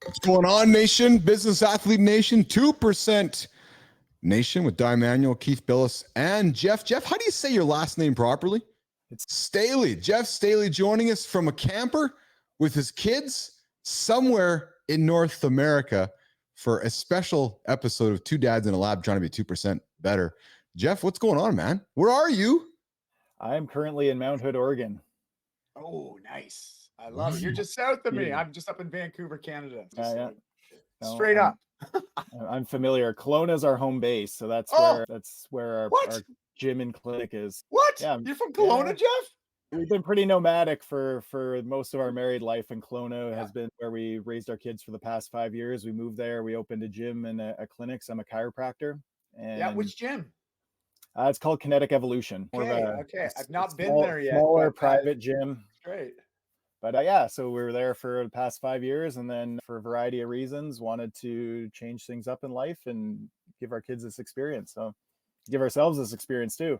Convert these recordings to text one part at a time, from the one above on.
What's going on, Nation? Business Athlete Nation, 2% Nation with Diane, Manuel, Keith Bilous, and Jeff. Jeff, how do you say your last name properly? It's Staheli. Jeff Staheli joining us from a camper with his kids somewhere in North America for a special episode of Two Dads in a Lab trying to be 2% better. Jeff, what's going on, man? Where are you? I'm currently in Mount Hood, Oregon. Oh, nice. I love it. You're just south of me. I'm just up in Vancouver, Canada. Straight up. I'm familiar. Kelowna is our home base, so that's where our gym and clinic is. What? Yeah, you're from Kelowna, Jeff? We've been pretty nomadic for most of our married life, and Kelowna has been where we raised our kids for the past 5 years. We moved there. We opened a gym and a clinic. So I'm a chiropractor. And which gym? It's called Kinetic Evolution. Okay. I've not been there yet. Smaller private gym. Great. But so we were there for the past 5 years, and then for a variety of reasons wanted to change things up in life and give our kids this experience. So give ourselves this experience too.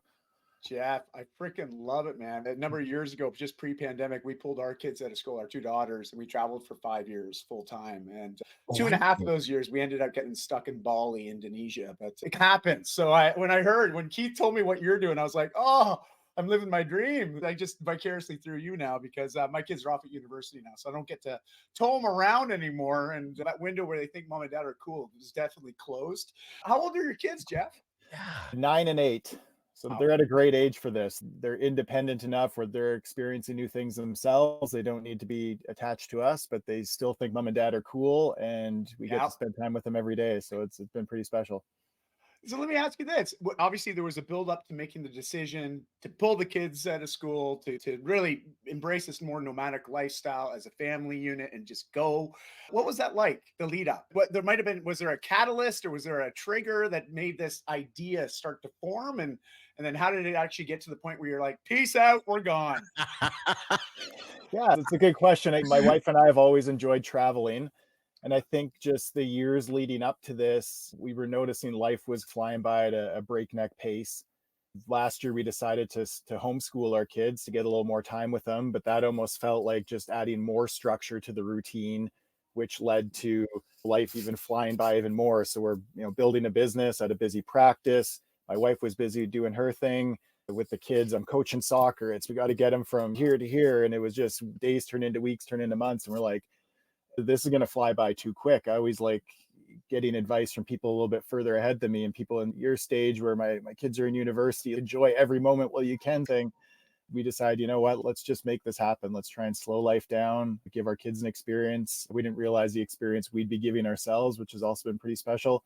Jeff, I freaking love it, man. A number of years ago, just pre-pandemic, we pulled our kids out of school, our two daughters, and we traveled for 5 years full time. And 2.5 of those years, we ended up getting stuck in Bali, Indonesia. But it happens. So when Keith told me what you're doing, I was like, oh, I'm living my dream. I just vicariously through you now because my kids are off at university now. So I don't get to tow them around anymore. And that window where they think mom and dad are cool is definitely closed. How old are your kids, Jeff? 9 and 8. So they're at a great age for this. They're independent enough where they're experiencing new things themselves. They don't need to be attached to us, but they still think mom and dad are cool, and we get to spend time with them every day. So it's been pretty special. So let me ask you this. Obviously, there was a build up to making the decision to pull the kids out of school, to really embrace this more nomadic lifestyle as a family unit and just go. What was that like, the lead up? Was there a catalyst or was there a trigger that made this idea start to form? And then how did it actually get to the point where you're like, peace out, we're gone? Yeah, it's a good question. My wife and I have always enjoyed traveling. And I think just the years leading up to this, we were noticing life was flying by at a breakneck pace. Last year, we decided to homeschool our kids to get a little more time with them, but that almost felt like just adding more structure to the routine, which led to life even flying by even more. So we're building a business at a busy practice. My wife was busy doing her thing. With the kids, I'm coaching soccer. We got to get them from here to here. And it was just days turn into weeks, turn into months. And we're like, this is going to fly by too quick. I always like getting advice from people a little bit further ahead than me, and people in your stage where my kids are in university, enjoy every moment while you can thing. We decide, let's just make this happen. Let's try and slow life down, give our kids an experience. We didn't realize the experience we'd be giving ourselves, which has also been pretty special.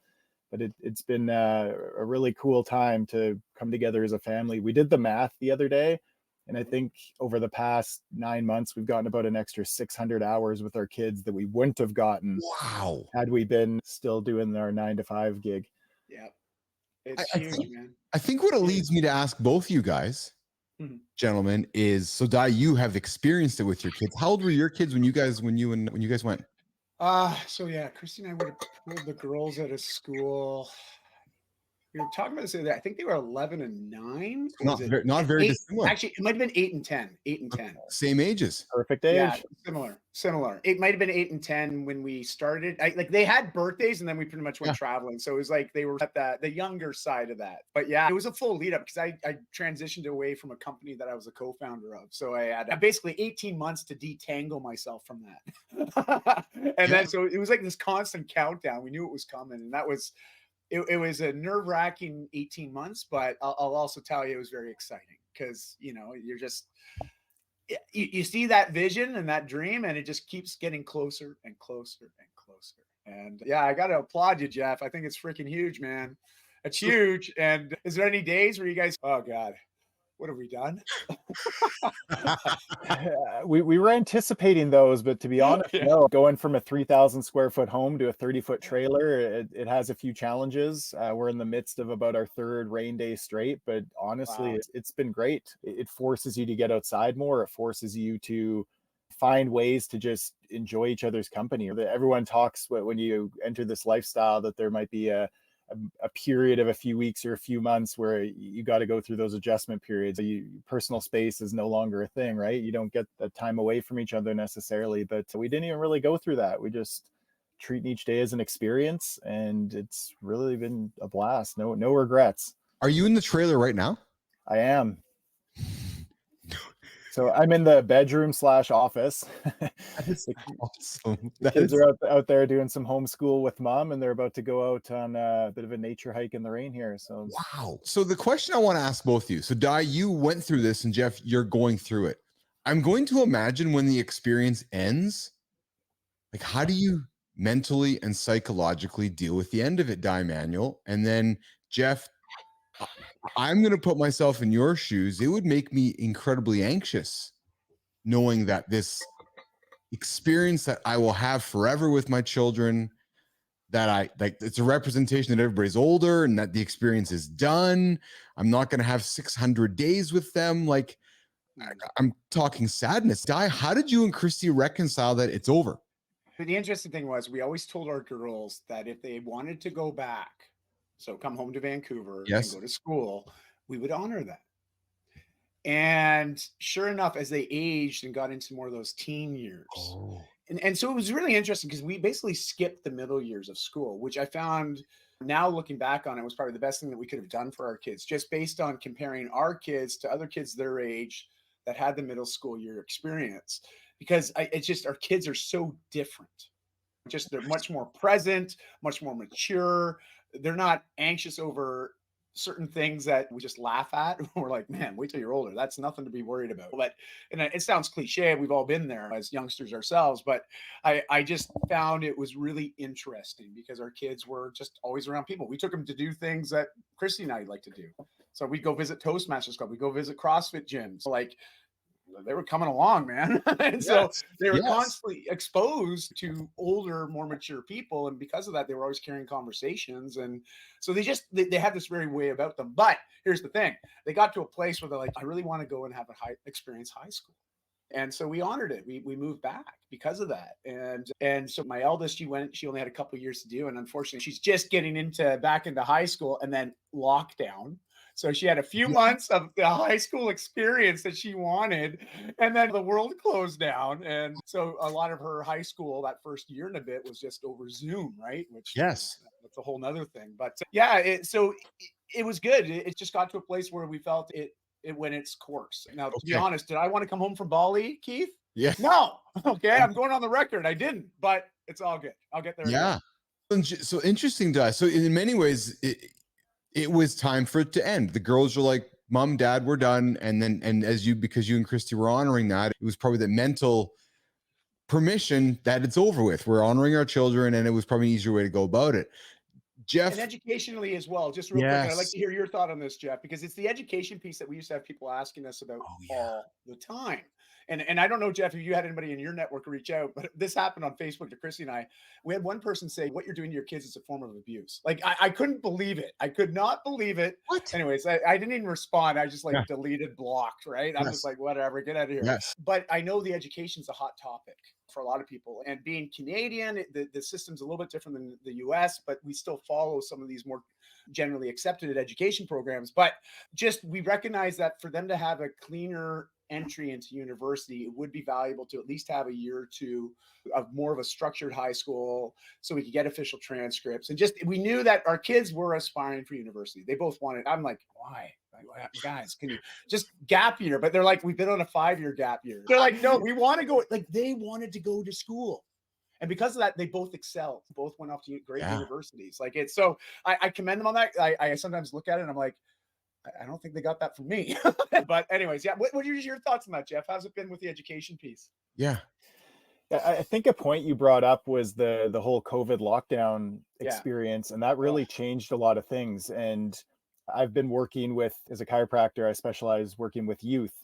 But it's been a really cool time to come together as a family. We did the math the other day. And I think over the past 9 months, we've gotten about an extra 600 hours with our kids that we wouldn't have gotten had we been still doing our 9-to-5 gig. Yeah. It's huge, man. I think what it leads me to ask both you guys, gentlemen, is so Di, you have experienced it with your kids. How old were your kids when you guys went? Christy and I would have pulled the girls out of school. We were talking about this the other day. I think they were 11 and 9. Not very dissimilar. Actually, it might have been 8 and 10. 8 and 10. Same ages. Perfect age. Yeah, similar. It might have been 8 and 10 when we started. They had birthdays, and then we pretty much went traveling. So it was like they were at the younger side of that. But yeah, it was a full lead up because I transitioned away from a company that I was a co-founder of. So I had basically 18 months to detangle myself from that. Then so it was like this constant countdown. We knew it was coming, and that was. It was a nerve-wracking 18 months, but I'll also tell you it was very exciting because, you're just, you see that vision and that dream, and it just keeps getting closer and closer and closer. And yeah, I got to applaud you, Jeff. I think it's freaking huge, man. It's huge. And is there any days where you guys, oh God, what have we done? We were anticipating those, but to be honest, no. Going from a 3,000 square foot home to a 30-foot trailer, it has a few challenges. We're in the midst of about our third rain day straight, but honestly, it's been great. It forces you to get outside more. It forces you to find ways to just enjoy each other's company. Everyone talks when you enter this lifestyle that there might be a period of a few weeks or a few months where you got to go through those adjustment periods. Personal space is no longer a thing, right? You don't get the time away from each other necessarily, but we didn't even really go through that. We just treating each day as an experience, and it's really been a blast. No regrets. Are you in the trailer right now? I am. So I'm in the bedroom / office. That is awesome. The kids are out there doing some homeschool with mom, and they're about to go out on a bit of a nature hike in the rain here. So wow. So the question I want to ask both of you. So Di, you went through this, and Jeff, you're going through it. I'm going to imagine when the experience ends, like how do you mentally and psychologically deal with the end of it, Di, Manuel? And then Jeff, I'm going to put myself in your shoes. It would make me incredibly anxious knowing that this experience that I will have forever with my children, that I like, it's a representation that everybody's older and that the experience is done. I'm not going to have 600 days with them. Like, I'm talking sadness. Di, how did you and Christy reconcile that it's over? The interesting thing was we always told our girls that if they wanted to go back, so come home to Vancouver and go to school, we would honor that. And sure enough, as they aged and got into more of those teen years, and so it was really interesting because we basically skipped the middle years of school, which I found now looking back on it was probably the best thing that we could have done for our kids, just based on comparing our kids to other kids their age that had the middle school year experience. Because it's just our kids are so different. Just they're much more present, much more mature. They're not anxious over certain things that we just laugh at. We're like, man, wait till you're older. That's nothing to be worried about. But and it sounds cliche. We've all been there as youngsters ourselves. But I just found it was really interesting because our kids were just always around people. We took them to do things that Christy and I like to do. So we'd go visit Toastmasters Club. We'd go visit CrossFit gyms. Like, they were coming along, man. And so they were constantly exposed to older, more mature people. And because of that, they were always carrying conversations. And so they had this very way about them. But here's the thing. They got to a place where they're like, I really want to go and have experience high school. And so we honored it. We moved back because of that. And so my eldest, she only had a couple of years to do. And unfortunately, she's just getting back into high school, and then lockdown. So she had a few months of the high school experience that she wanted, and then the world closed down. And so a lot of her high school, that first year and a bit, was just over Zoom, right? Which that's a whole nother thing. But it was good. It just got to a place where we felt it went its course. Now, to be honest, did I want to come home from Bali, Keith? Yeah. No. Okay, I'm going on the record. I didn't, but it's all good. I'll get there. Yeah. Again. So interesting, Di. So in many ways, it was time for it to end. The girls were like, Mom, Dad, we're done. And because you and Christy were honoring that, it was probably the mental permission that it's over with. We're honoring our children, and it was probably an easier way to go about it. Jeff. And educationally as well, just real quick. And I'd like to hear your thought on this, Jeff, because it's the education piece that we used to have people asking us about all the time. And I don't know, Jeff, if you had anybody in your network reach out, but this happened on Facebook to Christy and I. We had one person say, what you're doing to your kids is a form of abuse. Like, I couldn't believe it. I could not believe it. What? Anyways, I didn't even respond. I just deleted, blocked, right? I'm just like, whatever, get out of here. Yes. But I know the education's a hot topic for a lot of people. And being Canadian, the system's a little bit different than the US, but we still follow some of these more generally accepted education programs. But we recognize that for them to have a cleaner entry into university, it would be valuable to at least have a year or two of more of a structured high school so we could get official transcripts. And we knew that our kids were aspiring for university. They both wanted. I'm like, why? Guys, can you just gap year? But they're like, we've been on a 5-year gap year. They're like, no, we want to go. Like, they wanted to go to school. And because of that, they both excelled. Both went off to great universities. Like, it's so I commend them on that. I sometimes look at it and I'm like, I don't think they got that from me. But anyways, what are your thoughts on that, Jeff? How's it been with the education piece? Yeah. I think a point you brought up was the whole COVID lockdown experience, and that really changed a lot of things. And I've been working as a chiropractor, I specialize working with youth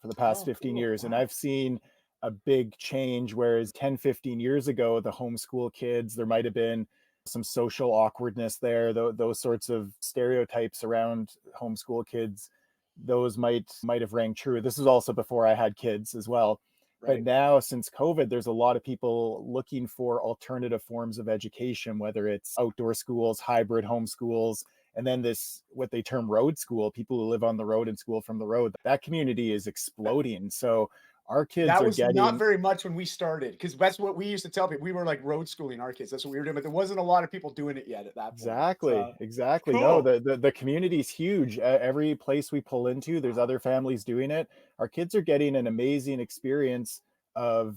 for the past 15 years. And I've seen a big change, whereas 10, 15 years ago, the homeschool kids, there might've been some social awkwardness there, those sorts of stereotypes around homeschool kids, those might have rang true. This is also before I had kids as well. Right. But now, since COVID, there's a lot of people looking for alternative forms of education, whether it's outdoor schools, hybrid homeschools, and then what they term road school, people who live on the road and school from the road. That community is exploding. So Our kids That are was not getting very much when we started, because that's what we used to tell people. We were like road schooling our kids. That's what we were doing, but there wasn't a lot of people doing it yet at that point. exactly. No, Cool. the community's huge. Every place we pull into, there's other families doing it. Our kids are getting an amazing experience of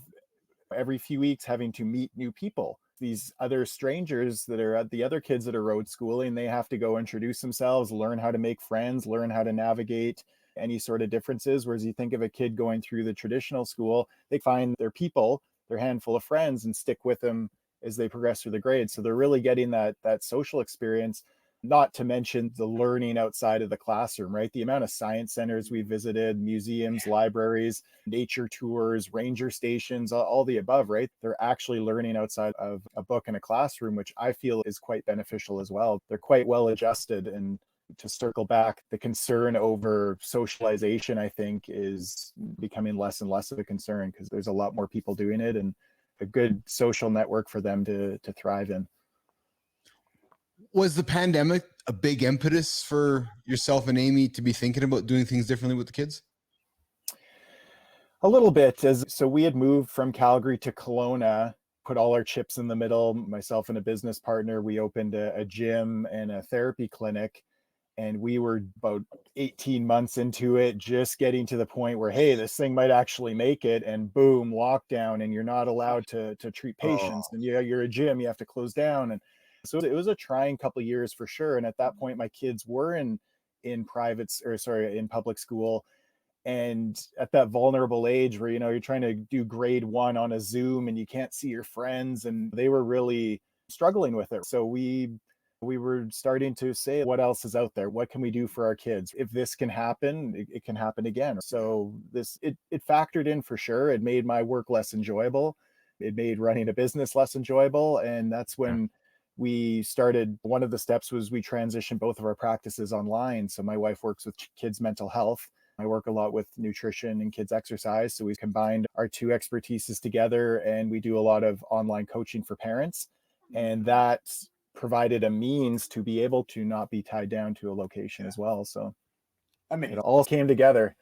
every few weeks having to meet new people. These other strangers that are the other kids that are road schooling, they have to go introduce themselves, learn how to make friends, learn how to navigate any sort of differences. Whereas you think of a kid going through the traditional school, they find their people, their handful of friends, and stick with them as they progress through the grades. So they're really getting that social experience, not to mention the learning outside of the classroom, right? The amount of science centers we visited, museums, libraries, nature tours, ranger stations, all the above, right? They're actually learning outside of a book in a classroom, which I feel is quite beneficial as well. They're quite well adjusted. And to circle back, the concern over socialization, I think, is becoming less and less of a concern because there's a lot more people doing it and a good social network for them to thrive in. Was the pandemic a big impetus for yourself and Amy to be thinking about doing things differently with the kids? A little bit. So we had moved from Calgary to Kelowna, put all our chips in the middle, myself and a business partner. We opened a gym and a therapy clinic. And we were about 18 months into it, just getting to the point where, hey, this thing might actually make it. And boom, lockdown, and you're not allowed to treat patients. And you're a gym, you have to close down. And so it was a trying couple of years for sure. And at that point, my kids were in public school. And at that vulnerable age where, you're trying to do grade 1 on a Zoom and you can't see your friends, and they were really struggling with it. So we were starting to say, what else is out there? What can we do for our kids? If this can happen, it can happen again. So it factored in for sure. It made my work less enjoyable. It made running a business less enjoyable. And that's when we started. One of the steps was we transitioned both of our practices online. So my wife works with kids' mental health. I work a lot with nutrition and kids exercise. So we combined our two expertises together, and we do a lot of online coaching for parents. And that provided a means to be able to not be tied down to a location as well. So it all came together.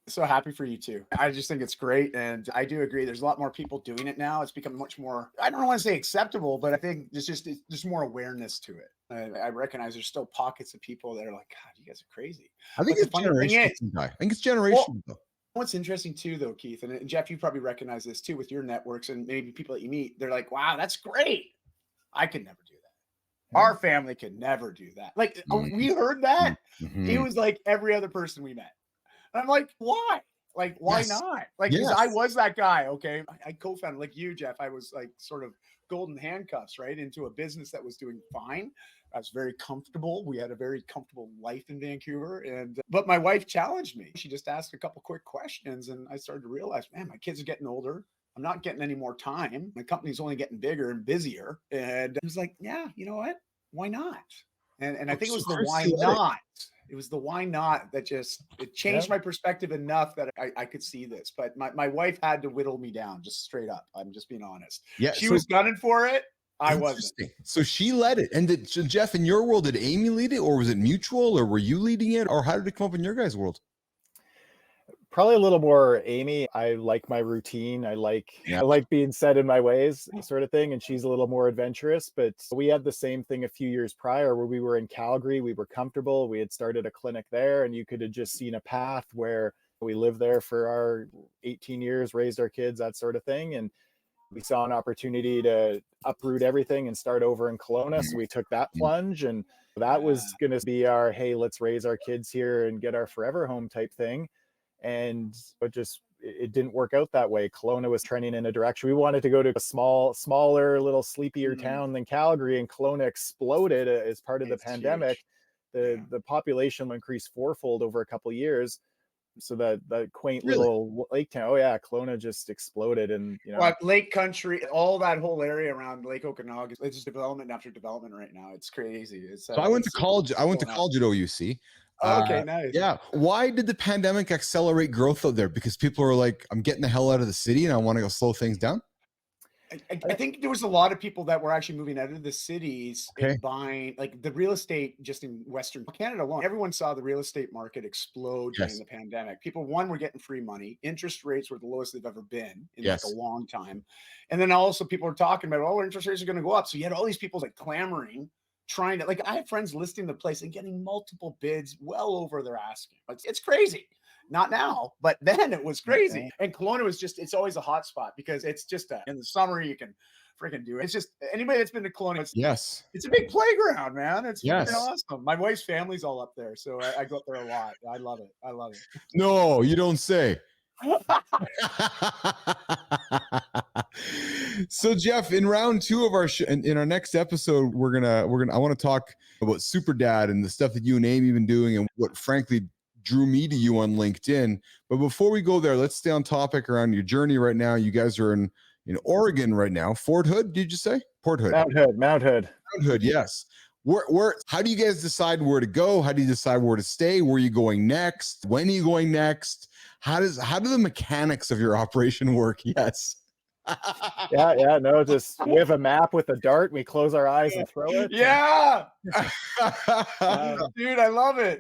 So happy for you too. I just think it's great. And I do agree. There's a lot more people doing it now. It's become much more, I don't want to say acceptable, but I think there's more awareness to it. I recognize there's still pockets of people that are like, God, you guys are crazy. I think it's generational. I think it's generational. Well, what's interesting too, though, Keith, and Jeff, you probably recognize this too with your networks and maybe people that you meet. They're like, wow, that's great. I could never do that. Our family could never do that. Like, we heard that. He was like every other person we met. And I'm like, why? Like, why not? Like, because I was that guy. Okay. I co-founded, like you, Jeff. I was like sort of golden handcuffs, right, into a business that was doing fine. I was very comfortable. We had a very comfortable life in Vancouver. But my wife challenged me. She just asked a couple quick questions. And I started to realize, man, my kids are getting older. I'm not getting any more time. My company's only getting bigger and busier. And I was like, yeah, you know what? Why not? And I think it was the why not. It was the why not that it changed my perspective enough that I could see this. But my wife had to whittle me down, just straight up. I'm just being honest. Yeah, she was gunning for it. I wasn't. So she led it. And Jeff, in your world, did Amy lead it, or was it mutual, or were you leading it, or how did it come up in your guys' world? Probably a little more Amy. I like my routine. I like being set in my ways, sort of thing. And she's a little more adventurous. But we had the same thing a few years prior where we were in Calgary. We were comfortable. We had started a clinic there, and you could have just seen a path where we lived there for our 18 years, raised our kids, that sort of thing. And we saw an opportunity to uproot everything and start over in Kelowna. So we took that plunge, and that was going to be our, hey, let's raise our kids here and get our forever home type thing. And it didn't work out that way. Kelowna was trending in a direction. We wanted to go to a smaller, little sleepier town than Calgary, and Kelowna exploded as part of the pandemic. The population increased fourfold over a couple of years. So that quaint little lake town. Oh yeah, Kelowna just exploded, and Lake Country, all that whole area around Lake Okanagan. It's just development after development right now. It's crazy. So I went to college. I went to college at OUC. Okay, nice. Yeah. Why did the pandemic accelerate growth out there? Because people are like, I'm getting the hell out of the city and I want to go slow things down. I think there was a lot of people that were actually moving out of the cities Okay. and buying, like, the real estate just in Western Canada alone. Everyone saw the real estate market explode during Yes. the pandemic. People, one, were getting free money. Interest rates were the lowest they've ever been in like a Yes. long time. And then also people were talking about, oh, interest rates are going to go up. So you had all these people like clamoring, trying to, like, I have friends listing the place and getting multiple bids well over their asking. It's crazy. Not now, but then it was crazy. And Kelowna was just, it's always a hot spot because it's just in the summer you can freaking do it. It's just, anybody that's been to Kelowna, it's a big playground, man. It's fucking awesome. My wife's family's all up there, so I go up there a lot. I love it. I love it. No, you don't say. So Jeff, in round 2 of our in our next episode, I want to talk about Super Dad and the stuff that you and Amy have been doing and what frankly drew me to you on LinkedIn. But before we go there, let's stay on topic around your journey right now. You guys are in Oregon right now. Fort Hood, did you say? Port Hood. Mount Hood. Mount Hood, yes. How do you guys decide where to go? How do you decide where to stay? Where are you going next? When are you going next? How do the mechanics of your operation work? Yes. No, just we have a map with a dart. We close our eyes and throw it. Yeah. Dude, I love it.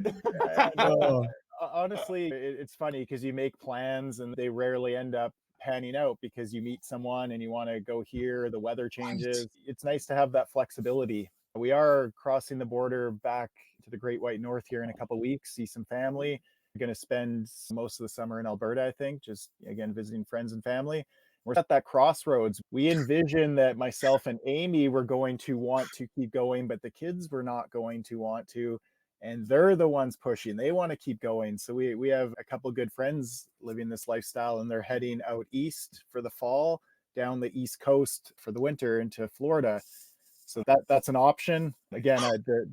Honestly, it's funny because you make plans and they rarely end up panning out because you meet someone and you want to go here, the weather changes. It's nice to have that flexibility. We are crossing the border back to the Great White North here in a couple of weeks, see some family. We're going to spend most of the summer in Alberta, I think, just again visiting friends and family. We're at that crossroads. We envision that myself and Amy were going to want to keep going, but the kids were not going to want to. And they're the ones pushing. They want to keep going. So we have a couple of good friends living this lifestyle, and they're heading out east for the fall, down the East Coast for the winter into Florida. So that's an option. Again,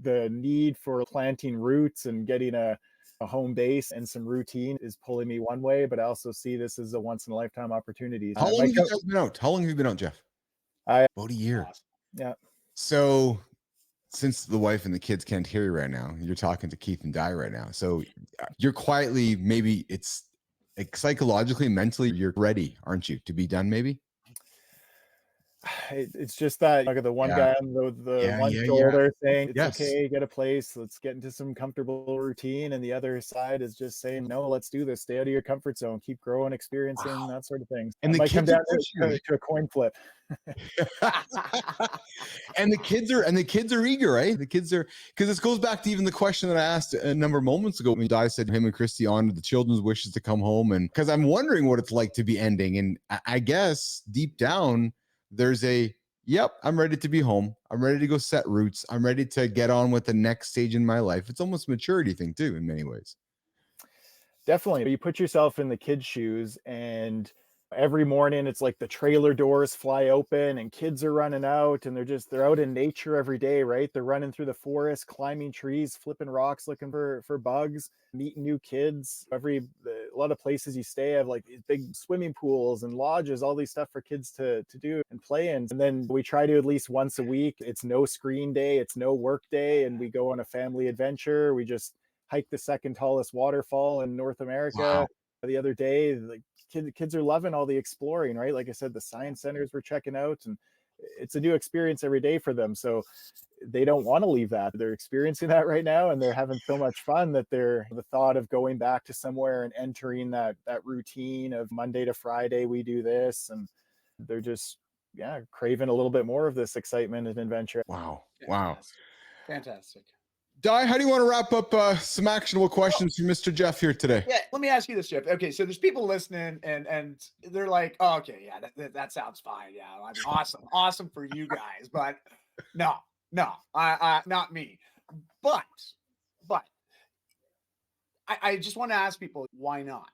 the need for planting roots and getting a home base and some routine is pulling me one way, but I also see this as a once in a lifetime opportunity. How long have you guys been out? How long have you been out, Jeff? About a year. Yeah. So since the wife and the kids can't hear you right now, you're talking to Keith and Di right now. So you're quietly, maybe it's like psychologically, mentally, you're ready, aren't you, to be done maybe? It's just that like the one guy on the one shoulder saying it's okay, get a place, let's get into some comfortable routine, and the other side is just saying no, let's do this, stay out of your comfort zone, keep growing, experiencing that sort of thing. And it the might come kids down to a coin flip. And the kids are eager, right? The kids are, because this goes back to even the question that I asked a number of moments ago when Di said him and Christy honored the children's wishes to come home, and because I'm wondering what it's like to be ending, and I guess deep down there's I'm ready to be home. I'm ready to go set roots. I'm ready to get on with the next stage in my life. It's almost a maturity thing too, in many ways. Definitely. You put yourself in the kids' shoes, and every morning it's like the trailer doors fly open and kids are running out, and they're out in nature every day, right? They're running through the forest, climbing trees, flipping rocks, looking for bugs, meeting new kids. A lot of places you stay have like these big swimming pools and lodges, all these stuff for kids to do and play in. And then we try to at least once a week, it's no screen day, it's no work day, and we go on a family adventure. We just hike the second tallest waterfall in North America. Wow. The other day, like kids are loving all the exploring, right? Like I said, the science centers we're checking out, and it's a new experience every day for them. So they don't want to leave that. They're experiencing that right now, and they're having so much fun that the thought of going back to somewhere and entering that routine of Monday to Friday, we do this, and they're just craving a little bit more of this excitement and adventure. Wow. Fantastic. Di, how do you want to wrap up some actionable questions from Mr. Jeff here today? Yeah, let me ask you this, Jeff. Okay, so there's people listening, and they're like, oh, okay, yeah, that sounds fine. Yeah, I mean, awesome for you guys, but no, I not me. But I just want to ask people, why not?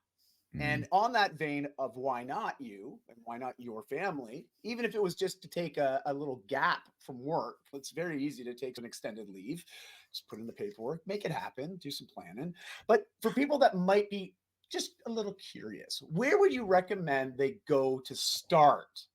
And on that vein of why not you and why not your family, even if it was just to take a little gap from work, it's very easy to take an extended leave, just put in the paperwork, make it happen, do some planning. But for people that might be just a little curious, where would you recommend they go to start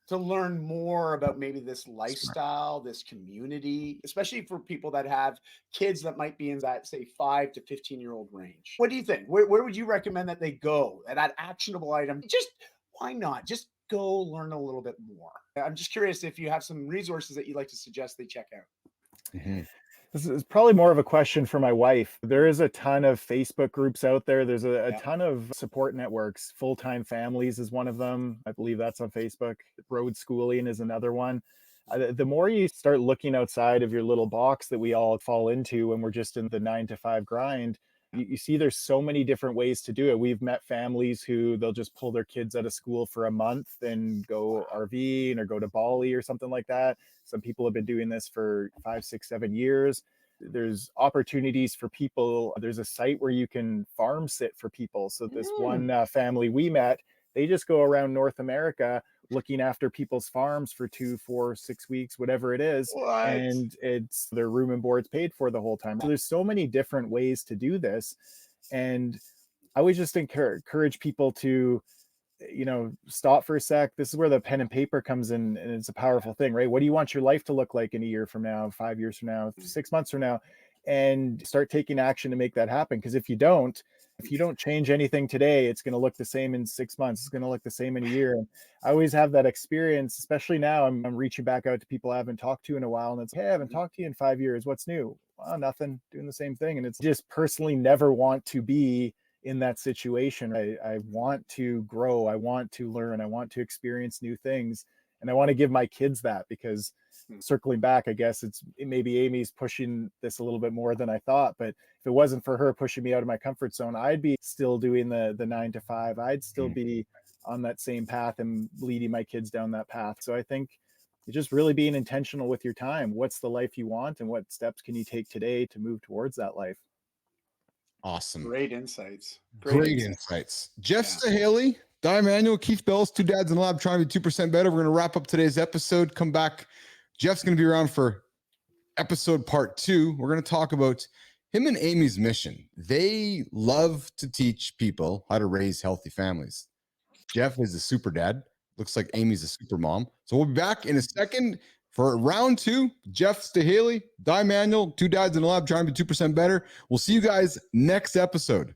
to learn more about maybe this lifestyle, this community, especially for people that have kids that might be in that, say, 5 to 15-year-old range? What do you think? Where would you recommend that they go? That actionable item? Just why not? Just go learn a little bit more? I'm just curious if you have some resources that you'd like to suggest they check out. This is probably more of a question for my wife. There is a ton of Facebook groups out there. There's a ton of support networks. Full-time Families is one of them. I believe that's on Facebook. Road Schooling is another one. The more you start looking outside of your little box that we all fall into when we're just in the 9 to 5 grind, you see there's so many different ways to do it. We've met families who they'll just pull their kids out of school for a month and go RVing or go to Bali or something like that. Some people have been doing this for 5, 6, 7 years. There's opportunities for people. There's a site where you can farm sit for people. So this one family we met, they just go around North America looking after people's farms for 2, 4, 6 weeks, whatever it is. And it's their room and board's paid for the whole time. So there's so many different ways to do this. And I always just encourage people to, stop for a sec. This is where the pen and paper comes in, and it's a powerful thing, right? What do you want your life to look like in a year from now, 5 years from now, 6 months from now? And start taking action to make that happen. Because if you don't change anything today, it's going to look the same in 6 months. It's going to look the same in a year. And I always have that experience, especially now. I'm reaching back out to people I haven't talked to in a while. And it's, hey, I haven't talked to you in 5 years. What's new? Well, nothing, doing the same thing. And it's just personally never want to be in that situation. I want to grow. I want to learn. I want to experience new things. And I want to give my kids that, because circling back, I guess maybe Amy's pushing this a little bit more than I thought, but if it wasn't for her pushing me out of my comfort zone, I'd be still doing the 9 to 5. I'd still be on that same path and leading my kids down that path. So I think just really being intentional with your time. What's the life you want, and what steps can you take today to move towards that life? Awesome. Great insights. Great insights. Jeff Staheli, Diane, Manuel, Keith Bilous, 2 dads in the lab trying to be 2% better. We're going to wrap up today's episode. Come back. Jeff's going to be around for episode part 2. We're going to talk about him and Amy's mission. They love to teach people how to raise healthy families. Jeff is a super dad. Looks like Amy's a super mom. So we'll be back in a second for round 2. Jeff Staheli, Diane, Manuel, 2 dads in the lab trying to be 2% better. We'll see you guys next episode.